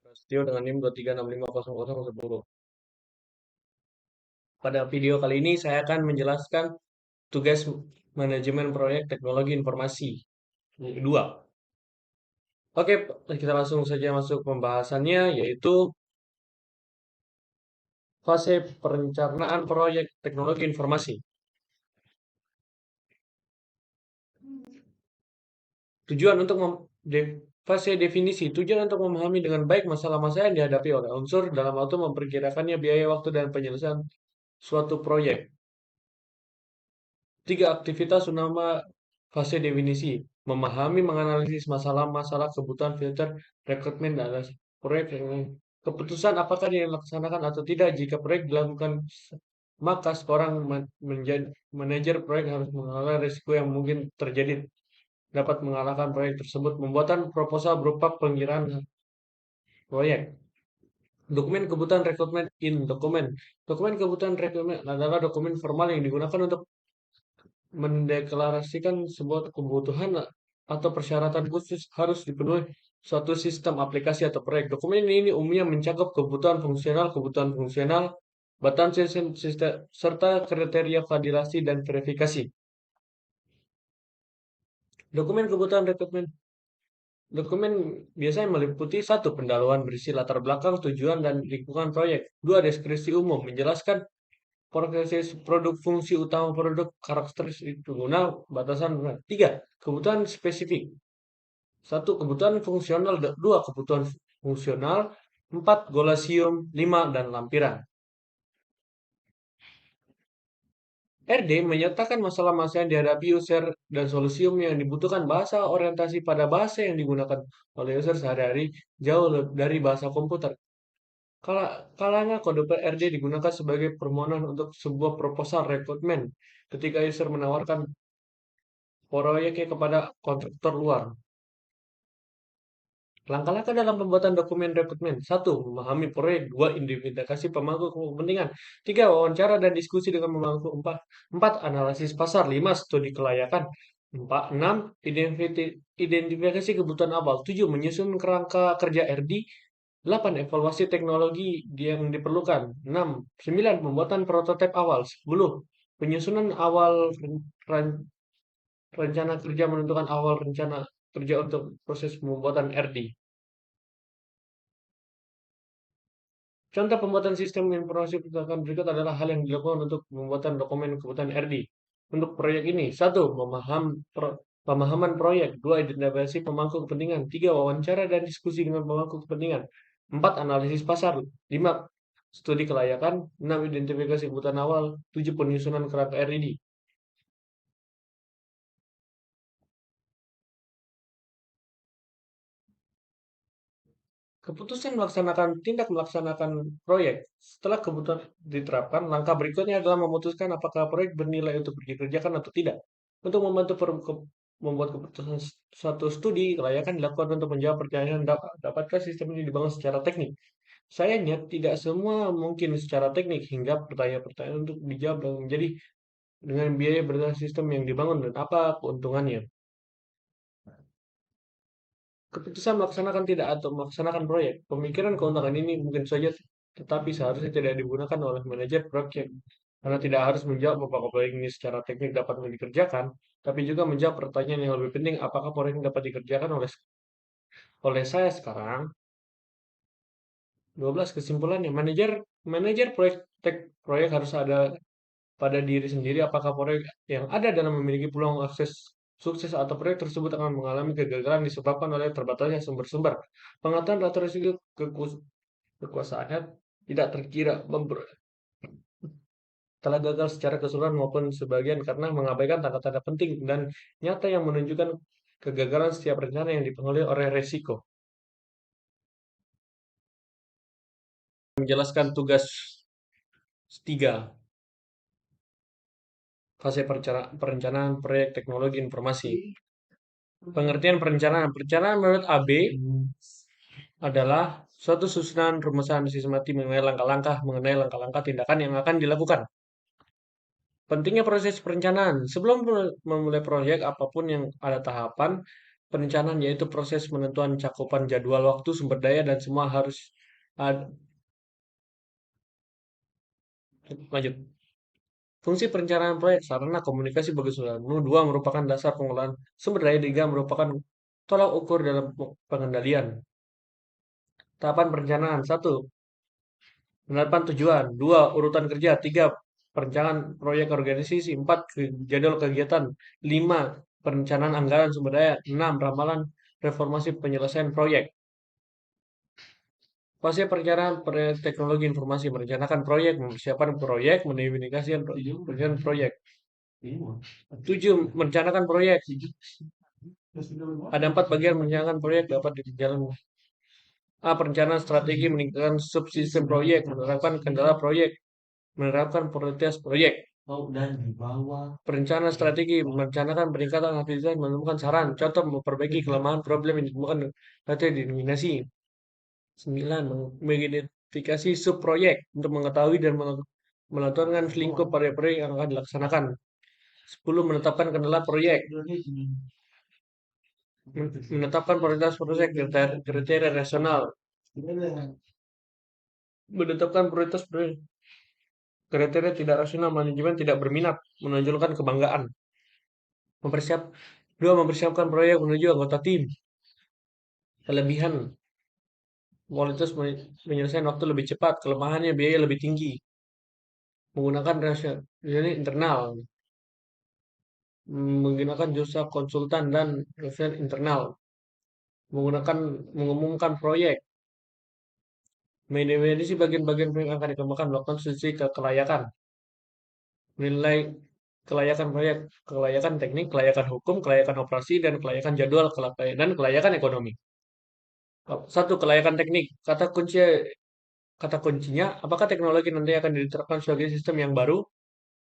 Prasetyo dengan NIM 236500010. Pada video kali ini saya akan menjelaskan tugas manajemen proyek teknologi informasi kedua. Oke, kita langsung saja masuk pembahasannya, yaitu fase perencanaan proyek teknologi informasi. Tujuan untuk fase definisi, tujuan untuk memahami dengan baik masalah-masalah yang dihadapi oleh unsur dalam waktu memperkirakannya biaya, waktu, dan penyelesaian suatu proyek. 3 aktivitas utama fase definisi: memahami, menganalisis masalah-masalah, kebutuhan, filter, rekrutmen, dan proyek. Keputusan apakah dilaksanakan atau tidak. Jika proyek dilakukan, maka seorang menjadi manajer proyek harus mengelola risiko yang mungkin terjadi dapat mengalahkan proyek tersebut. Pembuatan proposal berupa pengiraan proyek. Dokumen kebutuhan rekrutmen dokumen. Dokumen kebutuhan rekrutmen adalah dokumen formal yang digunakan untuk mendeklarasikan sebuah kebutuhan atau persyaratan khusus harus dipenuhi suatu sistem aplikasi atau proyek. Dokumen ini umumnya mencakup kebutuhan fungsional, batasan sistem, serta kriteria validasi dan verifikasi. Dokumen kebutuhan rekrutmen. Dokumen biasanya meliputi 1. Pendahuluan berisi latar belakang, tujuan, dan lingkungan proyek. 2. Deskripsi umum menjelaskan proses produk, fungsi utama produk, karakteristik pengguna, batasan. 3. Kebutuhan spesifik. 1. Kebutuhan fungsional. 2. Kebutuhan fungsional. 4. Golasium. 5. Dan lampiran. RD menyatakan masalah-masalah yang dihadapi user dan solusium yang dibutuhkan. Bahasa orientasi pada bahasa yang digunakan oleh user sehari-hari jauh dari bahasa komputer. Kalanya kode RD digunakan sebagai permohonan untuk sebuah proposal rekrutmen ketika user menawarkan proyeknya kepada kontraktor luar. Langkah-langkah dalam pembuatan dokumen rekrutmen. 1. Memahami proyek. 2. Identifikasi pemangku kepentingan. 3. Wawancara dan diskusi dengan pemangku. 4. Analisis pasar. 5. Studi kelayakan. 6. Identifikasi kebutuhan awal. 7. Menyusun kerangka kerja RD. 8. Evaluasi teknologi yang diperlukan. 6. 9. Pembuatan prototipe awal. 10. Penyusunan awal rencana kerja, menentukan awal rencana kerja untuk proses pembuatan RD. Contoh pembuatan sistem informasi perpustakaan berikut adalah hal yang dilakukan untuk pembuatan dokumen kebutuhan RD. Untuk proyek ini, 1. Pemahaman proyek. 2. Identifikasi pemangku kepentingan. 3. Wawancara dan diskusi dengan pemangku kepentingan. 4. Analisis pasar. 5. Studi kelayakan. 6. Identifikasi kebutuhan awal. 7. Penyusunan kerangka RD. Keputusan tindak melaksanakan proyek. Setelah kebutuhan diterapkan, langkah berikutnya adalah memutuskan apakah proyek bernilai untuk dikerjakan atau tidak. Untuk membantu membuat keputusan, suatu studi kelayakan dilakukan untuk menjawab pertanyaan dapatkah sistem ini dibangun secara teknik. Sayangnya, tidak semua mungkin secara teknik hingga pertanyaan-pertanyaan untuk dijawab dan menjadi dengan biaya berdasarkan sistem yang dibangun dan apa keuntungannya. Keputusan melaksanakan tidak atau melaksanakan proyek. Pemikiran keuntungan ini mungkin saja, tetapi seharusnya tidak digunakan oleh manajer proyek, karena tidak harus menjawab apakah proyek ini secara teknik dapat dikerjakan, tapi juga menjawab pertanyaan yang lebih penting, apakah proyek ini dapat dikerjakan oleh saya sekarang. 12. Kesimpulannya, manajer proyek harus ada pada diri sendiri apakah proyek yang ada dalam memiliki peluang akses sukses atau proyek tersebut akan mengalami kegagalan disebabkan oleh terbatasnya sumber-sumber. Pengetahuan atau risiko kekuasaannya tidak terkira telah gagal secara keseluruhan maupun sebagian karena mengabaikan tanda-tanda penting dan nyata yang menunjukkan kegagalan setiap rencana yang dipengaruhi oleh resiko. Menjelaskan tugas 3. Fase perencanaan proyek teknologi informasi. Pengertian perencanaan. Perencanaan menurut AB adalah suatu susunan rumusan sistematis mengenai langkah-langkah tindakan yang akan dilakukan. Pentingnya proses perencanaan. Sebelum memulai proyek apapun yang ada tahapan Perencanaan yaitu proses penentuan cakupan jadwal waktu, sumber daya, dan semua harus ada. Lanjut. Fungsi perencanaan proyek, sarana komunikasi bagi seluruh. Dua, merupakan dasar pengolahan sumber daya. Tiga, merupakan tolak ukur dalam pengendalian. Tahapan perencanaan. Satu, penetapan tujuan. Dua, urutan kerja. Tiga, perencanaan proyek organisasi. Empat, jadwal kegiatan. Lima, perencanaan anggaran sumber daya. Enam, ramalan reformasi penyelesaian proyek. Fase perencanaan teknologi informasi, merencanakan proyek, mempersiapkan proyek, mendefinisikan perencanaan proyek. Tujuh, merencanakan proyek. Ada empat bagian merencanakan proyek dapat dijalankan. A. Perencanaan strategi, meningkatkan subsistem proyek, menerapkan kendala proyek, menerapkan prioritas proyek. Perencanaan strategi, merencanakan peningkatan aktivitas, menemukan saran, contoh, memperbaiki kelemahan problem yang ditemukan, strategi denominasi. 9. Mengidentifikasi subproyek untuk mengetahui dan melakukan lingkup proyek-proyek yang akan dilaksanakan. 10. Menetapkan kendala proyek. Menetapkan prioritas proyek, kriteria rasional. Menetapkan prioritas proyek. Kriteria tidak rasional, manajemen tidak berminat, menonjolkan kebanggaan. Mempersiapkan proyek menuju anggota tim. Kelebihan, kualitas penyelesaian waktu lebih cepat, kelemahannya biaya lebih tinggi. Menggunakan rasional internal, menggunakan jasa konsultan dan research internal, mengumumkan proyek, mendefinisi bagian-bagian proyek yang akan dikembangkan, melakukan studi kelayakan, menilai kelayakan proyek, kelayakan teknik, kelayakan hukum, kelayakan operasi, dan kelayakan jadwal, dan kelayakan ekonomi. Satu, kelayakan teknik. Kata kuncinya, apakah teknologi nanti akan diterapkan sebagai sistem yang baru?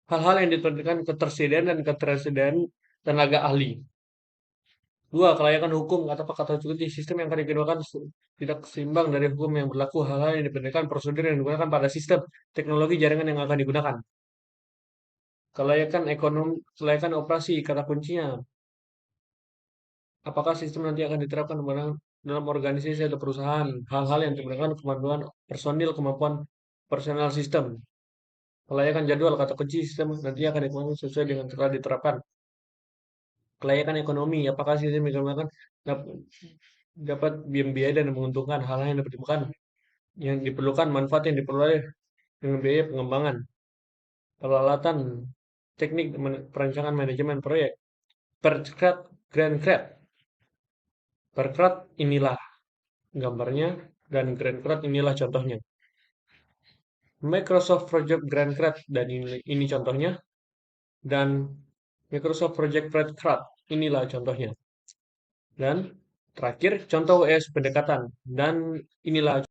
Hal-hal yang diperlukan ketersediaan tenaga ahli. Dua, kelayakan hukum. Apakah kata kunci sistem yang akan digunakan tidak seimbang dari hukum yang berlaku? Hal-hal yang diperlukan prosedur yang digunakan pada sistem teknologi jaringan yang akan digunakan. Kelayakan ekonomi, kelayakan operasi. Kata kuncinya, apakah sistem nanti akan diterapkan dalam organisasi atau perusahaan? Hal-hal yang diperlukan kemampuan personil, kemampuan personal sistem. Kelayakan jadwal, kata kunci sistem nanti akan dikembangkan sesuai dengan telah diterapkan. Kelayakan ekonomi, apakah sistem dikembangkan dapat biaya dan menguntungkan, hal-hal yang diperlukan, manfaat yang diperoleh dengan biaya pengembangan. Peralatan, teknik perancangan manajemen proyek. Perkrat, Grand Crat. Perkrat inilah gambarnya dan Grand Crat inilah contohnya. Microsoft Project Grand Crat dan ini contohnya, dan Microsoft Project Red Crat inilah contohnya. Dan terakhir contoh WS pendekatan, dan inilah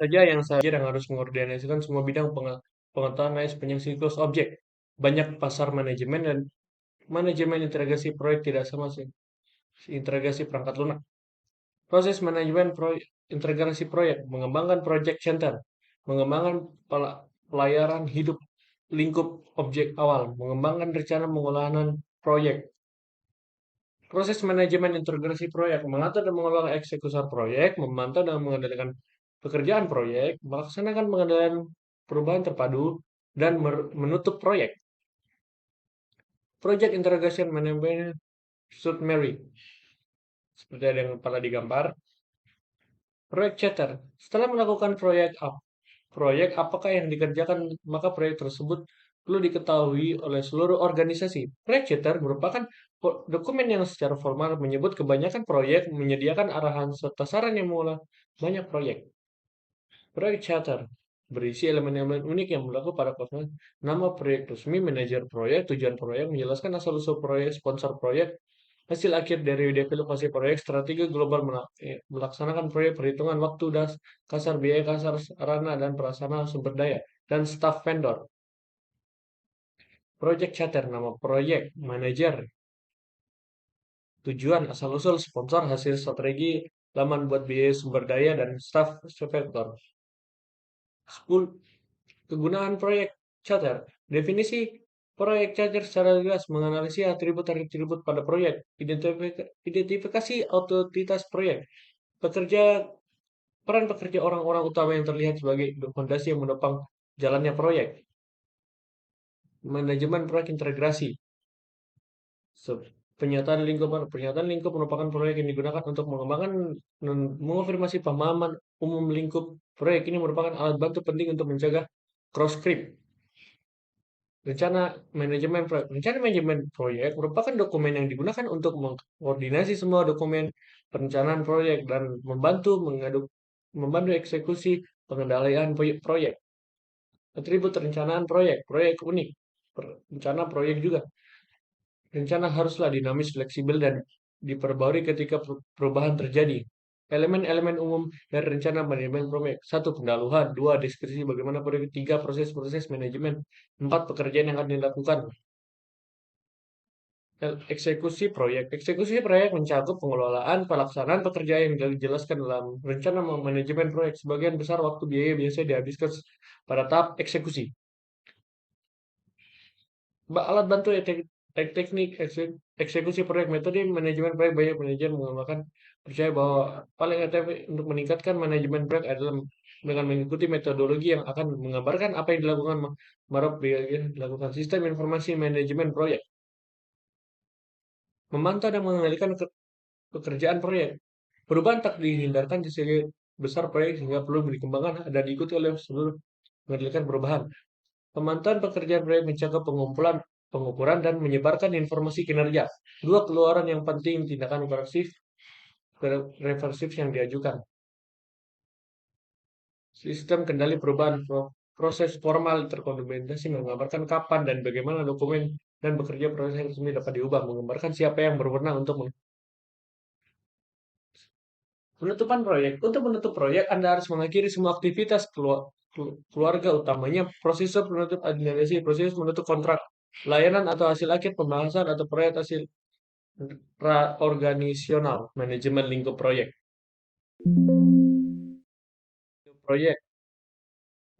saja yang harus mengordinasikan semua bidang pengetahuan sepanjang siklus objek. Banyak pasar manajemen dan manajemen integrasi proyek tidak sama sih. Integrasi perangkat lunak. Proses manajemen integrasi proyek, mengembangkan project center, mengembangkan pelayaran hidup lingkup objek awal, mengembangkan rencana pengolahan proyek. Proses manajemen integrasi proyek, mengatur dan mengelola eksekusi proyek, memantau dan mengendalikan pekerjaan proyek, melaksanakan pengendalian perubahan terpadu, dan menutup proyek. Project Integration Management Summary. Seperti ada yang pada digambar. Proyek charter. Setelah melakukan proyek apakah yang dikerjakan, maka proyek tersebut perlu diketahui oleh seluruh organisasi. Proyek charter merupakan dokumen yang secara formal menyebut kebanyakan proyek, menyediakan arahan serta saran yang mengolah banyak proyek. Proyek charter berisi elemen-elemen unik yang berlaku pada kosmos. Nama proyek resmi, manajer proyek, tujuan proyek, menjelaskan asal-usul proyek, sponsor proyek, hasil akhir dari developasi proyek, strategi global melaksanakan proyek, perhitungan waktu kasar, biaya kasar, sarana dan prasarana sumber daya, dan staff vendor. Project charter, nama proyek, manajer, tujuan, asal-usul, sponsor, hasil strategi, laman buat biaya sumber daya, dan staff vendor. 10. Kegunaan proyek charter. Definisi Proyek cacar secara jelas menganalisis atribut-atribut pada proyek, identifikasi otoritas proyek, pekerja peran pekerja orang-orang utama yang terlihat sebagai fondasi yang menopang jalannya proyek, manajemen proyek integrasi, pernyataan lingkup merupakan proyek yang digunakan untuk mengembangkan dan mengonfirmasi pemahaman umum lingkup proyek. Ini merupakan alat bantu penting untuk menjaga cross script. Rencana manajemen proyek merupakan dokumen yang digunakan untuk mengkoordinasi semua dokumen perencanaan proyek dan membantu eksekusi pengendalian proyek. Atribut perencanaan proyek, proyek unik, rencana proyek juga. Rencana haruslah dinamis, fleksibel, dan diperbarui ketika perubahan terjadi. Elemen-elemen umum dari rencana manajemen proyek. 1. Pendahuluan. 2. Deskripsi bagaimana proyek. 3. Proses-proses manajemen. 4. Pekerjaan yang akan dilakukan. Eksekusi proyek. Eksekusi proyek mencakup pengelolaan, pelaksanaan pekerjaan yang dijelaskan dalam rencana manajemen proyek. Sebagian besar waktu biaya biasanya dihabiskan pada tahap eksekusi. Alat bantu teknik eksekusi proyek. Metode manajemen proyek banyak manajer menggunakan percaya bahwa paling efektif untuk meningkatkan manajemen proyek adalah dengan mengikuti metodologi yang akan menggambarkan apa yang dilakukan dilakukan sistem informasi manajemen proyek. Memantau dan mengendalikan pekerjaan proyek. Perubahan tak dihindarkan di segi besar proyek sehingga perlu dikembangkan dan diikuti oleh seluruh mengendalikan perubahan. Pemantauan pekerjaan proyek mencakup pengumpulan, pengukuran, dan menyebarkan informasi kinerja. 2. Keluaran yang penting, tindakan reversif yang diajukan. Sistem kendali perubahan, proses formal terdokumentasi menggambarkan kapan dan bagaimana dokumen dan bekerja proses resmi dapat diubah, menggambarkan siapa yang berwenang untuk penutupan proyek. Untuk menutup proyek, Anda harus mengakhiri semua aktivitas keluarga utamanya, proses penutup administrasi, proses menutup kontrak, layanan atau hasil akhir pembahasan atau proyek hasil organisasional, manajemen lingkup proyek. Proyek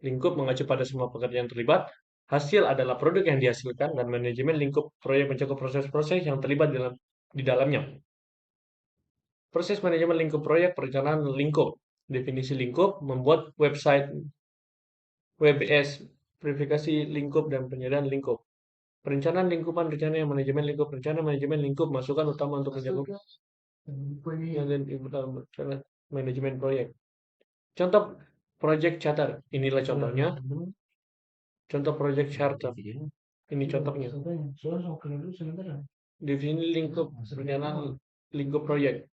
lingkup mengacu pada semua pekerjaan terlibat. Hasil adalah produk yang dihasilkan dan manajemen lingkup proyek mencakup proses-proses yang terlibat di dalamnya. Proses manajemen lingkup proyek, perencanaan lingkup. Definisi lingkup, membuat website WBS, verifikasi lingkup dan penyediaan lingkup. Perencanaan lingkupan, rencana yang manajemen lingkup, rencana manajemen lingkup, masukan utama untuk mencakup manajemen proyek. Contoh project charter, inilah contohnya. Contoh project charter, ini contohnya. Definisi lingkup, perencanaan lingkup proyek.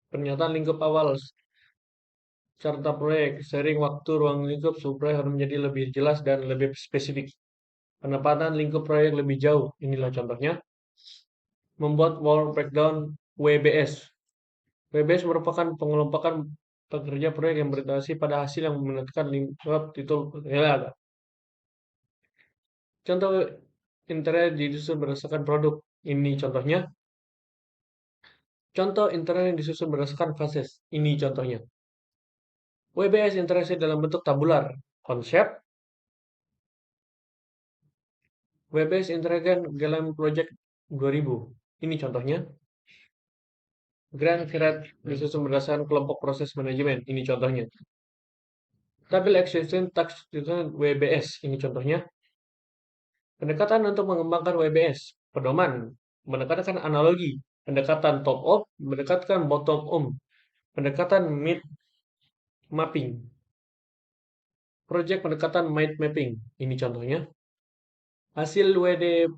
Pernyataan lingkup awal, carta proyek, sharing waktu ruang lingkup supaya harus menjadi lebih jelas dan lebih spesifik. Penempatan lingkup proyek lebih jauh, inilah contohnya. Membuat work breakdown WBS. WBS merupakan pengelompokan pekerja proyek yang berorientasi pada hasil yang menentukan lingkup titul. Contoh internet disusun berdasarkan produk, ini contohnya. Contoh internet yang disusun berdasarkan fases, ini contohnya. WBS internet dalam bentuk tabular, konsep. WBS Intelligent Galam Project 2000. Ini contohnya. Grand Virat disusun berdasarkan kelompok proses manajemen. Ini contohnya. Tabel Extension Tax WBS. Ini contohnya. Pendekatan untuk mengembangkan WBS. Pedoman. Pendekatan analogi. Pendekatan top-up. Pendekatan bottom-up. Pendekatan mid mapping. Project pendekatan mind mapping. Ini contohnya. Hasil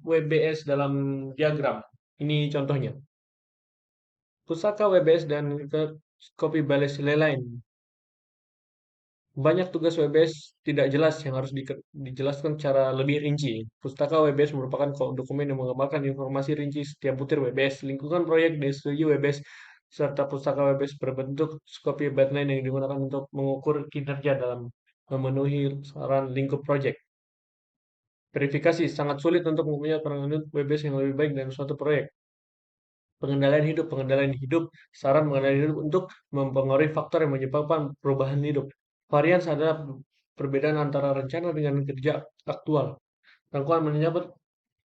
WBS dalam diagram. Ini contohnya. Pusaka WBS dan copy balas lain. Banyak tugas WBS tidak jelas yang harus dijelaskan secara lebih rinci. Pustaka WBS merupakan dokumen yang menggambarkan informasi rinci setiap butir WBS. Lingkungan proyek disetujui WBS serta pustaka WBS berbentuk copy baseline yang digunakan untuk mengukur kinerja dalam memenuhi saran lingkup proyek. Verifikasi sangat sulit untuk mempunyai penanganan WBS yang lebih baik dalam suatu proyek. Pengendalian hidup, saran mengenai hidup untuk mempengaruhi faktor yang menyebabkan perubahan hidup. Varians adalah perbedaan antara rencana dengan kerja aktual. Rangkuman menyebut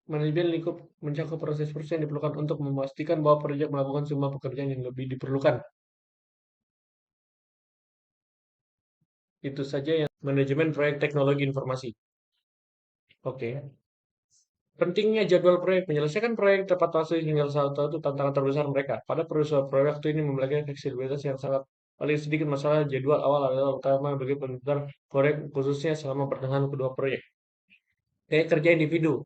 manajemen lingkup mencakup proses-proses yang diperlukan untuk memastikan bahwa proyek melakukan semua pekerjaan yang lebih diperlukan. Itu saja yang manajemen proyek teknologi informasi. Oke. Pentingnya jadwal proyek. Menyelesaikan proyek tepat waktu hingga salah satu tantangan terbesar mereka. Pada perusahaan proyek waktu ini memiliki fleksibilitas yang sangat paling sedikit masalah jadwal awal adalah utama bagi penentuan proyek khususnya selama pertengahan kedua proyek. Kayak kerja individu.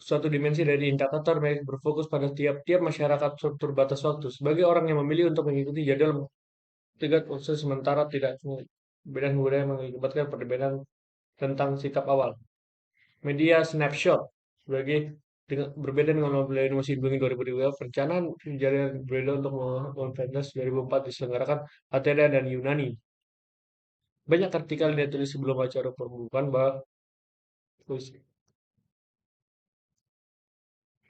Suatu dimensi dari indikator baik berfokus pada tiap-tiap masyarakat struktur batas waktu. Sebagai orang yang memilih untuk mengikuti jadwal tiga proses sementara tidak perbedaan budaya mengakibatkan perbedaan tentang sikap awal. Media snapshot sebagai berbeda dengan mobil musim dingin 2002, perencanaan jalan berbeda untuk konferensi 2004 diselenggarakan Athena dan Yunani. Banyak artikel yang ditulis sebelum acara pembukaan bahwa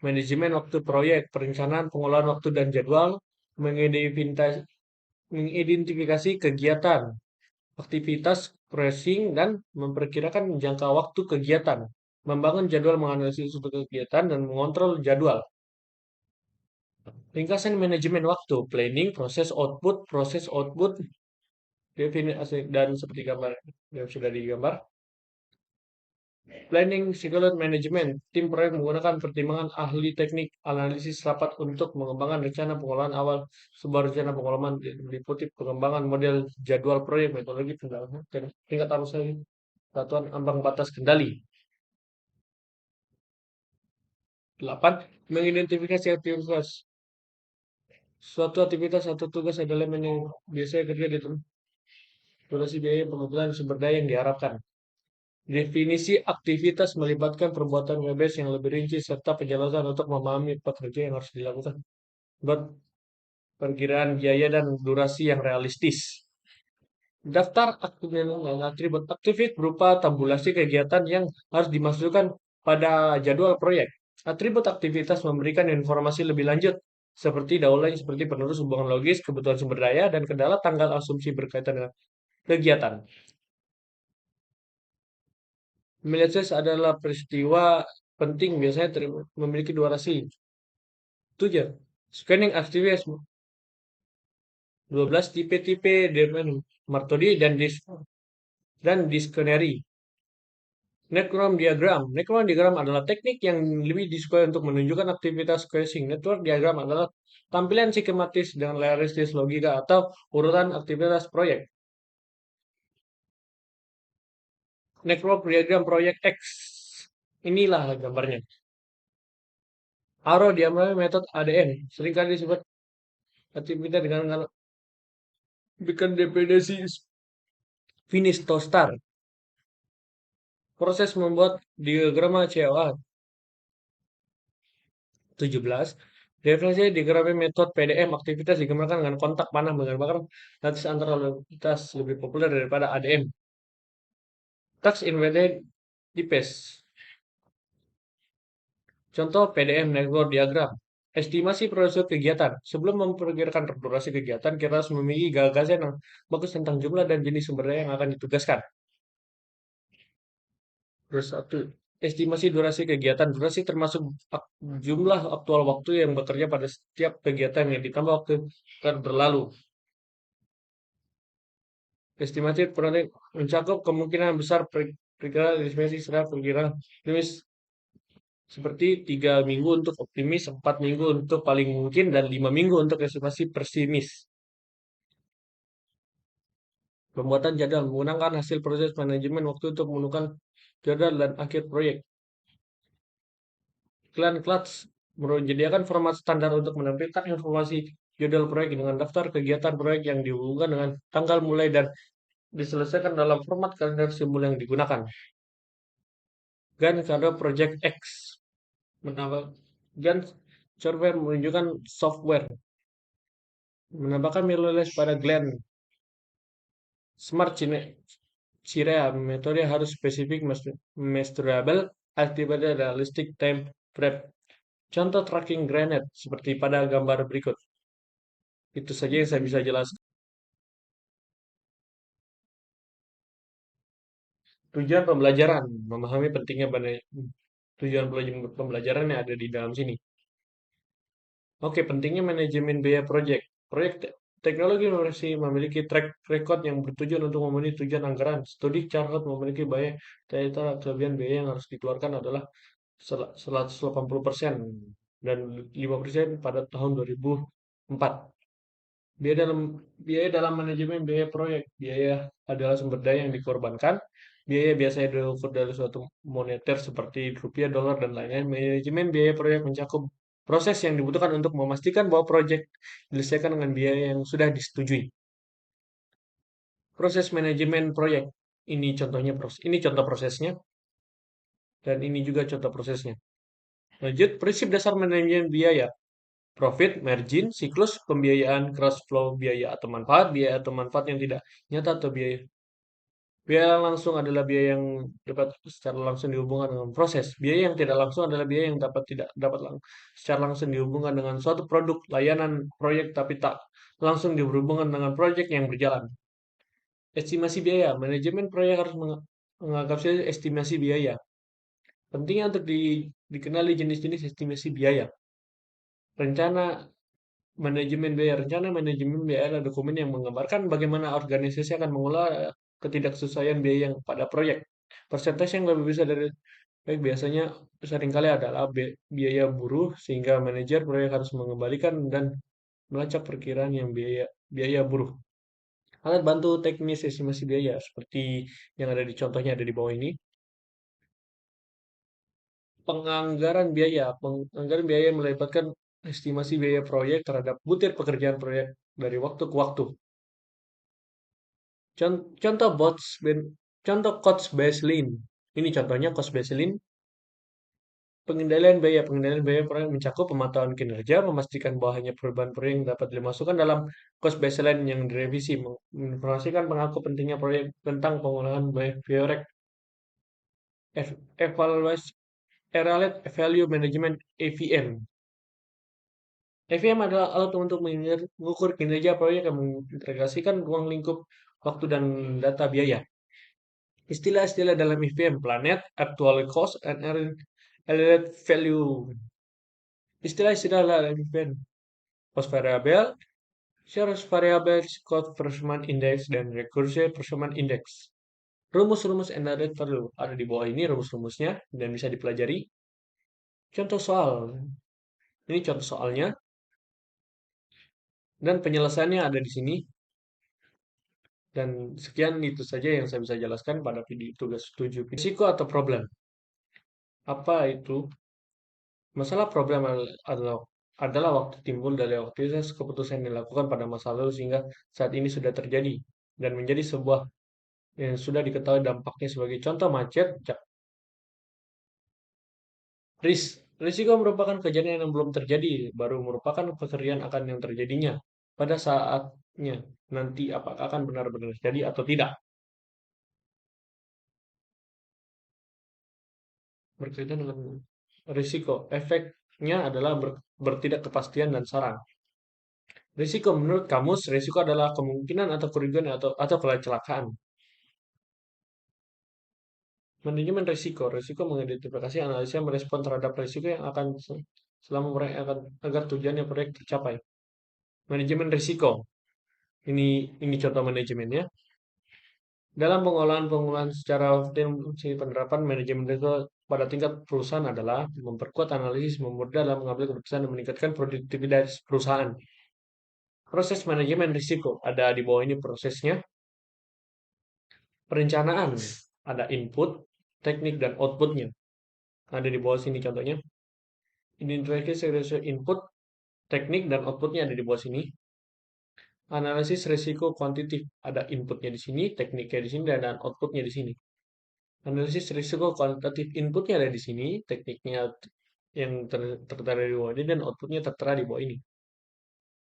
manajemen waktu proyek, perencanaan, pengolahan waktu dan jadwal, mengidentifikasi kegiatan, aktivitas, tracing, dan memperkirakan jangka waktu kegiatan, membangun jadwal menganalisis untuk kegiatan, dan mengontrol jadwal. Ringkasan manajemen waktu, planning, proses output, definisi, dan seperti gambar yang sudah digambar. Planning Schedule Management, tim proyek menggunakan pertimbangan ahli teknik analisis rapat untuk mengembangkan rencana pengolahan awal sebuah rencana pengolahan meliputi pengembangan model jadwal proyek, metodologi pendalaman, dan tingkat arus satuan ambang batas kendali. 8. Mengidentifikasi aktivitas. Suatu aktivitas atau tugas adalah yang biasanya kerja di durasi biaya pengumpulan sumber daya yang diharapkan. Definisi aktivitas melibatkan perbuatan webes yang lebih rinci serta penjelasan untuk memahami pekerja yang harus dilakukan. Buat perkiraan biaya dan durasi yang realistis. Daftar atribut aktivitas berupa tabulasi kegiatan yang harus dimasukkan pada jadwal proyek. Atribut aktivitas memberikan informasi lebih lanjut seperti daulah seperti penerus hubungan logis, kebutuhan sumber daya, dan kendala tanggal asumsi berkaitan dengan kegiatan. Melihat adalah peristiwa penting biasanya memiliki durasi. 7. Scanning aktivitas 12 tipe-tipe metode dan dictionary. Network diagram. Network diagram adalah teknik yang lebih disukai untuk menunjukkan aktivitas queuing. Network diagram adalah tampilan skematis dengan realistis logika atau urutan aktivitas proyek. Network diagram proyek X. Inilah gambarnya. Arrow diagram metode ADN. Seringkali disebut aktivitas dengan bikin dependensi finish to start. Proses membuat diagram COA. 17. Definisi diagram metode PDM aktivitas digambarkan dengan kontak panah menggambarkan batas antara aktivitas lebih populer daripada ADM. Task Invented Device. Contoh PDM Network Diagram. Estimasi proses kegiatan. Sebelum memperkirakan durasi kegiatan, kita harus memiliki gagasan yang bagus tentang jumlah dan jenis sumber daya yang akan ditugaskan. Terus satu, estimasi durasi kegiatan. Durasi termasuk jumlah aktual waktu yang bekerja pada setiap kegiatan yang ditambah waktu akan berlalu. Estimasi mencakup kemungkinan besar perkiraan estimasi serta perkiraan seperti 3 minggu untuk optimis, 4 minggu untuk paling mungkin, dan 5 minggu untuk estimasi pesimis. Pembuatan jadwal menggunakan hasil proses manajemen waktu untuk menentukan jadwal dan akhir proyek. Clan Clutch menyediakan format standar untuk menampilkan informasi jadwal proyek dengan daftar kegiatan proyek yang dihubungkan dengan tanggal mulai dan diselesaikan dalam format kalender simbol yang digunakan. Gantt Cadence Project X Gantt software menunjukkan software menambahkan mirrorless pada Glenn Smart Cirea metode harus spesifik, measurable, activity, realistic, time prep. Contoh tracking granite seperti pada gambar berikut. Itu saja yang saya bisa jelaskan. Tujuan pembelajaran, memahami pentingnya tujuan pembelajaran yang ada di dalam sini. Oke, pentingnya manajemen biaya proyek. Proyek teknologi masih memiliki track record yang bertujuan untuk memenuhi tujuan anggaran. Studi Chartered memiliki biaya, ternyata kelebihan biaya yang harus dikeluarkan adalah 180% dan 5% pada tahun 2004. Biaya dalam manajemen biaya proyek. Biaya adalah sumber daya yang dikorbankan. Biaya biasanya diukur dari suatu moneter seperti rupiah, dolar, dan lain-lain. Manajemen biaya proyek mencakup proses yang dibutuhkan untuk memastikan bahwa proyek diselesaikan dengan biaya yang sudah disetujui. Proses manajemen proyek. Ini contoh prosesnya dan ini juga contoh prosesnya. Lanjut, prinsip dasar manajemen biaya. Profit, margin, siklus pembiayaan, cash flow, biaya atau manfaat yang tidak nyata atau biaya. Biaya langsung adalah biaya yang dapat secara langsung dihubungkan dengan proses. Biaya yang tidak langsung adalah biaya yang tidak dapat secara langsung dihubungkan dengan suatu produk, layanan, proyek, tapi tak langsung dihubungkan dengan proyek yang berjalan. Estimasi biaya. Manajemen proyek harus menganggap estimasi biaya. Pentingnya untuk dikenali jenis-jenis estimasi biaya. Rencana Manajemen biaya. Rencana manajemen biaya adalah dokumen yang menggambarkan bagaimana organisasi akan mengelola ketidaksesuaian biaya yang pada proyek. Persentase yang lebih besar dari proyek biasanya seringkali adalah biaya buruh, sehingga manajer proyek harus mengembalikan dan melacak perkiraan yang biaya biaya buruh. Alat bantu teknis estimasi biaya seperti yang ada di contohnya ada di bawah ini. Penganggaran biaya melibatkan estimasi biaya proyek terhadap butir pekerjaan proyek dari waktu ke waktu. Contoh contoh cost baseline. Ini contohnya cost baseline. Pengendalian biaya proyek mencakup pemantauan kinerja, memastikan bahwa hanya perubahan proyek yang dapat dimasukkan dalam cost baseline yang direvisi, menginformasikan pengaku pentingnya proyek tentang pengolahan proyek, evaluasi, Evaluate Value Management (EVM). EVM adalah alat untuk mengukur kinerja proyek yang mengintegrasikan ruang lingkup waktu dan data biaya. Istilah-istilah dalam EVM: planet, actual cost, and earned value. Istilah-istilah dalam EVM: cost variable, shares variable, cost performance index, dan recursive performance index. Rumus-rumus and earned value ada di bawah ini rumus-rumusnya dan bisa dipelajari. Contoh soal. Ini contoh soalnya. Dan penyelesaiannya ada di sini. Dan sekian itu saja yang saya bisa jelaskan pada video tugas 7. Risiko atau problem. Apa itu? Masalah problem adalah waktu timbul dari aktivitas keputusan yang dilakukan pada masa lalu sehingga saat ini sudah terjadi dan menjadi sebuah yang sudah diketahui dampaknya sebagai contoh macet. Risiko merupakan kejadian yang belum terjadi, baru merupakan pekerjaan akan yang terjadinya pada saatnya nanti apakah akan benar-benar terjadi atau tidak. Berkaitan dengan risiko, efeknya adalah bertidakkepastian dan saran. Risiko menurut kamus, risiko adalah kemungkinan atau kerugian atau kecelakaan. Manajemen risiko, risiko mengidentifikasi, analisa, merespon terhadap risiko yang akan selama proyek agar tujuannya proyek tercapai. Manajemen risiko, ini contoh manajemennya. Dalam pengolahan secara rutin, penerapan manajemen risiko pada tingkat perusahaan adalah memperkuat analisis, mempermudah dalam mengambil keputusan dan meningkatkan produktivitas perusahaan. Proses manajemen risiko ada di bawah ini prosesnya. Perencanaan ada input, teknik, dan outputnya. Ada di bawah sini contohnya. Identifikasi input, teknik, dan outputnya ada di bawah sini. Analisis risiko kuantitatif ada inputnya di sini, tekniknya di sini, dan outputnya di sini. Analisis risiko kuantitatif inputnya ada di sini, tekniknya yang tertera di bawah ini, dan outputnya tertera di bawah ini.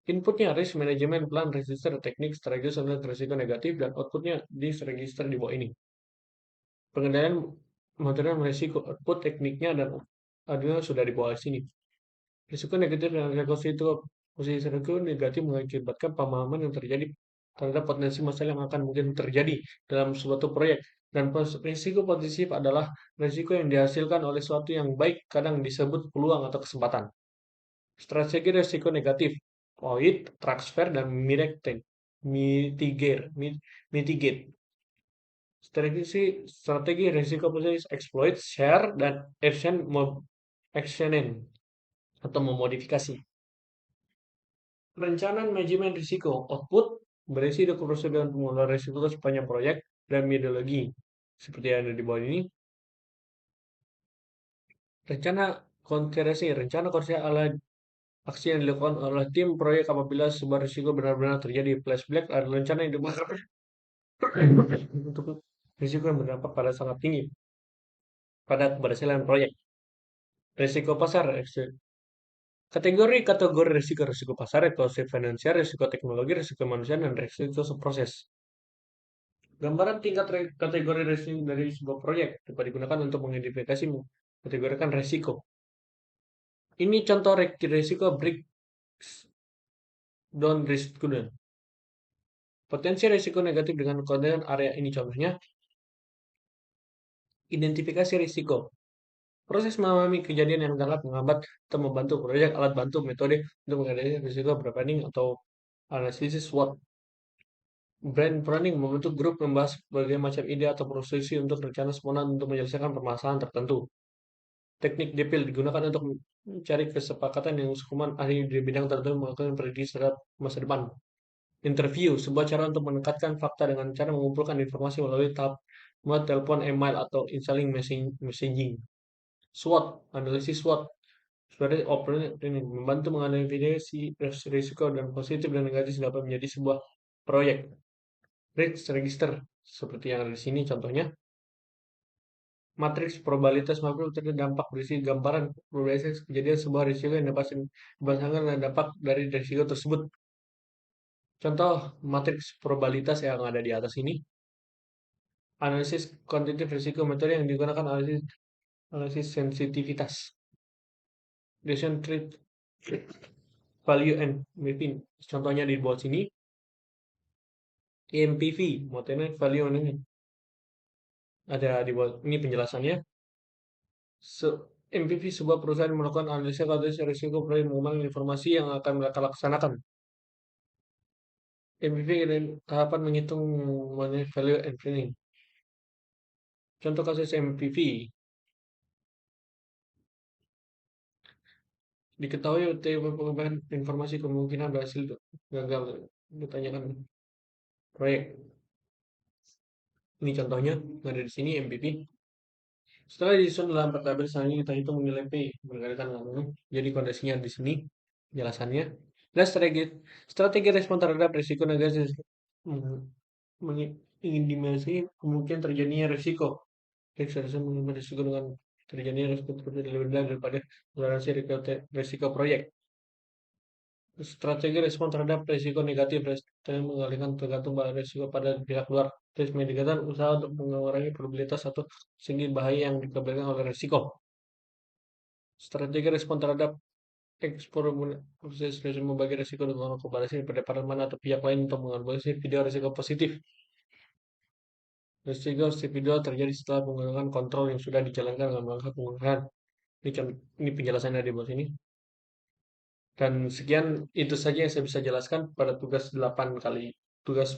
Inputnya risk management plan, register, teknik, strategi, risiko negatif, dan outputnya di register di bawah ini. Pengendalian material risiko, output tekniknya dan adanya sudah di bawah sini. Risiko negatif dan risiko negatif mengakibatkan pemahaman yang terjadi terhadap potensi masalah yang akan mungkin terjadi dalam suatu proyek. Dan risiko positif adalah risiko yang dihasilkan oleh suatu yang baik, kadang disebut peluang atau kesempatan. Strategi risiko negatif, avoid, transfer, dan mitigate. Strategi risiko positif, exploit, share, dan actioning atau memodifikasi. Rencana manajemen risiko, output, berisi dokumen dan pengelolaan risiko sepanjang proyek dan metodologi. Seperti yang ada di bawah ini. Rencana rencana konsiderasi adalah aksi yang dilakukan oleh tim proyek apabila sebuah risiko benar-benar terjadi. Flashback adalah rencana yang dibuat untuk risiko yang berdampak pada sangat tinggi pada keberhasilan proyek. Risiko pasar, kategori risiko, risiko pasar, risiko finansial, risiko teknologi, risiko manusia, dan risiko proses. Gambaran tingkat kategori risiko dari sebuah proyek dapat digunakan untuk mengidentifikasi kategorikan risiko. Ini contoh risiko breakdown risk. Potensi risiko negatif dengan konten area ini contohnya. Identifikasi risiko. Proses memahami kejadian yang dapat menghambat atau membantu proyek, alat bantu, metode untuk menghadapi risiko berplanning atau analisis SWOT. Brainstorming membentuk grup membahas berbagai macam ide atau prosesi untuk rencana sempurna untuk menyelesaikan permasalahan tertentu. Teknik detail digunakan untuk mencari kesepakatan yang sekuman ahli di bidang tertentu melakukan prediksi terhadap masa depan. Interview, sebuah cara untuk menekatkan fakta dengan cara mengumpulkan informasi melalui tahap telepon, email, atau installing messaging. SWOT, analisis SWOT. Sebenarnya ini membantu menganalisis risiko dan positif dan negatif dapat menjadi sebuah proyek. Risk register, seperti yang ada di sini contohnya. Matriks probabilitas makro terdampak berisi gambaran probabilitas kejadian sebuah risiko yang dapat dibandingkan dan dampak dari risiko tersebut. Contoh matriks probabilitas yang ada di atas ini. Analisis kuantitatif risiko, metode yang digunakan analisis sensitivitas. Decision tree value and mapping. Contohnya di bawah sini. MPV, metode value ini. Ada di bawah ini penjelasannya. MPV sebuah perusahaan melakukan analisa kuantitatif risiko proyek mengembangkan informasi yang akan mereka laksanakan. MPV dan tahapan menghitung money value and planning. Contoh kasus MPV. Diketahui pengembangan informasi kemungkinan berhasil gagal ditanyakan proyek. Ini contohnya ada di sini MPV. Setelah disusun dalam tabel selanjutnya kita hitung nilai P berdasarkan ngomong. Jadi kondisinya di sini penjelasannya. Dan strategi respon terhadap risiko negatif mengindikasi kemungkinan terjadinya risiko. Seharusnya mengimbangi risiko dengan terjadinya risiko lebih rendah daripada toleransi risiko proyek. Strategi respon terhadap risiko negatif dan mengalihkan tergantung pada risiko pada pihak luar. Terus mendekatkan usaha untuk mengurangi probabilitas atau segi bahaya yang dikembalikan oleh risiko. Strategi respon terhadap proses membagi risiko dengan kooperasi pada mana atau pihak lain untuk menganalisis video risiko positif. Risiko video terjadi setelah menggunakan kontrol yang sudah dijalankan dengan melakukan penggunaan. Ini penjelasannya di bawah sini. Dan sekian itu saja yang saya bisa jelaskan pada tugas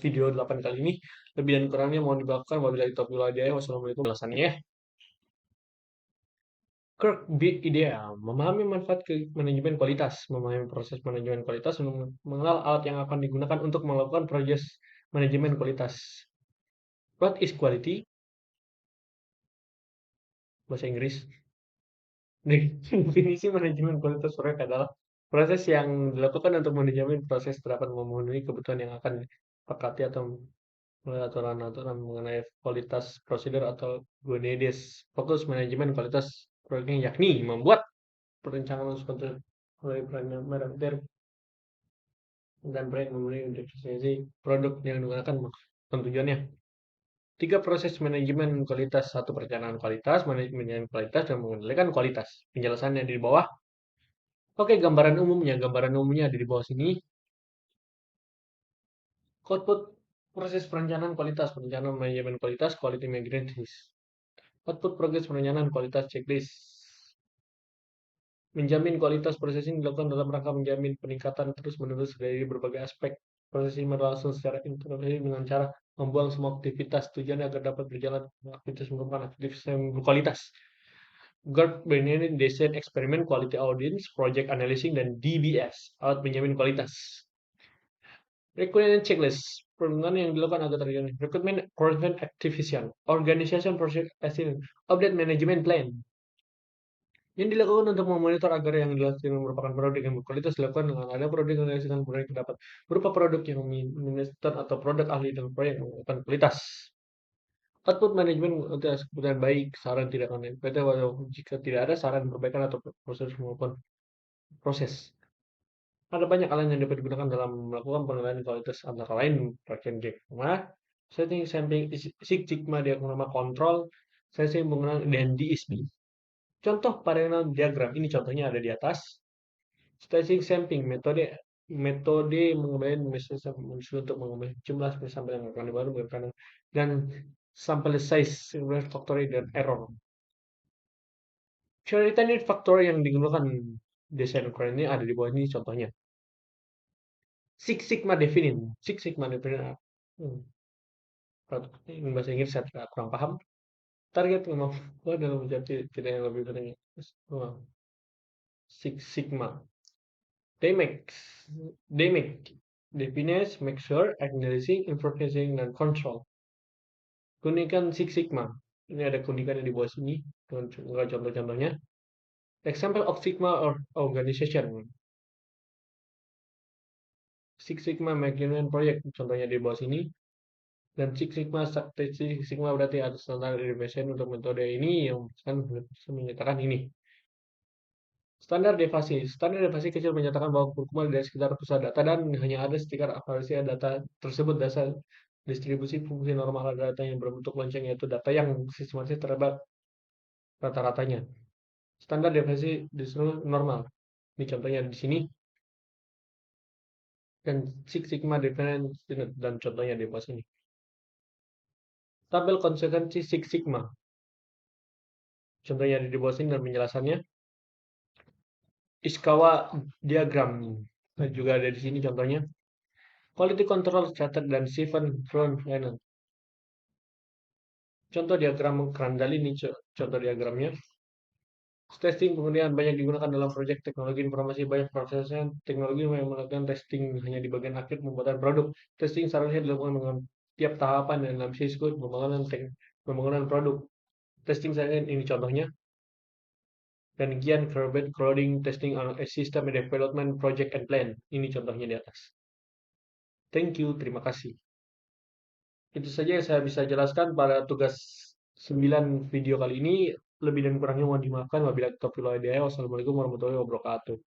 video 8 kali ini. Lebih dan kurangnya mohon dimaafkan. Wabillahi taufiq wal hidayah. Wassalamualaikum warahmatullahi wabarakatuh. Kirk Big Idea, memahami manfaat manajemen kualitas, memahami proses manajemen kualitas, mengenal alat yang akan digunakan untuk melakukan proses manajemen kualitas. What is quality? Bahasa Inggris. Definisi manajemen kualitas proyek adalah proses yang dilakukan untuk manajemen proses dapat memenuhi kebutuhan yang akan disepakati atau melalui aturan-aturan mengenai kualitas prosedur atau GUNEDES. Fokus manajemen kualitas proyeknya yakni membuat perencanaan konten oleh parameter dan proyek memenuhi definisi produk yang digunakan tujuannya. 3 proses manajemen kualitas. 1 perencanaan kualitas, manajemen kualitas, dan mengendalikan kualitas. Penjelasannya di bawah. Oke, gambaran umumnya. Gambaran umumnya ada di bawah sini. Output Proses perencanaan manajemen kualitas, quality maintenance. Output progres perencanaan kualitas checklist. Menjamin kualitas proses ini dilakukan dalam rangka menjamin peningkatan terus-menerus dari berbagai aspek. Proses ini berlangsung secara interaktif dengan cara membuang semua aktivitas tujuan agar dapat berjalan aktivitas merupakan aktivitas yang berkualitas. GERT bernilai desain eksperimen quality audience, project analysis, dan DBS, alat menjamin kualitas. Requirement checklist, perlindungan yang dilakukan agar terjadi. Requirement prevent activation, organization project assessment, update management plan. Yang dilakukan untuk memonitor agar yang dihasilkan merupakan produk yang berkualitas dilakukan dengan ada produk yang dihasilkan proyek dapat berupa produk yang minister atau produk ahli dengan proyek yang merupakan kualitas. Output manajemen kualitas kemudian baik, saran tidak akan PT walau jika tidak ada saran perbaikan atau proses maupun proses. Ada banyak hal yang dapat digunakan dalam melakukan penilaian kualitas antara lain Praktikum Sigma, setting sampling Six Sigma diagrama kontrol, setting penggunaan dan DSP. Contoh pada diagram ini contohnya ada di atas. Staging sampling metode metode mengembalikan untuk mengembalikan jumlah sampel yang akan dibaru dan sample size factory dan error. Cerita ini faktor yang digunakan desain ukuran ini ada di bawah ini contohnya. Six Sigma Definite. Six Sigma Definite. Ini bahasa Inggris saya kurang paham. Target memang dalam menjadi tidak yang lebih penting. Six Sigma. They make they make define, make sure, acknowledging, improvising, dan control. Keunikan Six Sigma. Ini ada keunikan di bawah sini. Dengan contoh-contohnya. Example of Sigma or organization. Six Sigma Management Project. Contohnya di bawah sini. Dan Six Sigma Six Sigma berarti ada standar deviation untuk metode ini yang kan menyatakan ini. Standar devasi kecil menyatakan bahwa berkumpul dari sekitar pusat data dan hanya ada sekitar akurasi data tersebut dasar distribusi fungsi normal data yang berbentuk lonceng yaitu data yang sistematis terhadap rata-ratanya. Standar devasi disuruh normal. Ini contohnya di sini. Dan Six Sigma difference dan contohnya di bawah sini. Tabel konsekuensi Six Sigma. Contohnya di bawah sini dan penjelasannya. Ishikawa diagram. Nah, juga ada di sini contohnya. Quality control catat dan Stephen front panel. Contoh diagram Crandall ini contoh diagramnya. Testing kemudian banyak digunakan dalam proyek teknologi informasi banyak prosesnya teknologi yang melakukan testing hanya di bagian akhir pembuatan produk. Testing seharusnya dilakukan dengan tiap tahapan dan dalam siklus pembangunan produk. Testing saya ini contohnya. Dan Gian Corbett Crowding Testing on a System Development Project and Plan. Ini contohnya di atas. Thank you, terima kasih. Itu saja yang saya bisa jelaskan pada tugas 9 video kali ini. Lebih dan kurangnya mohon dimaafkan. Wabillahi taufiq wal hidayah. Wassalamualaikum warahmatullahi wabarakatuh.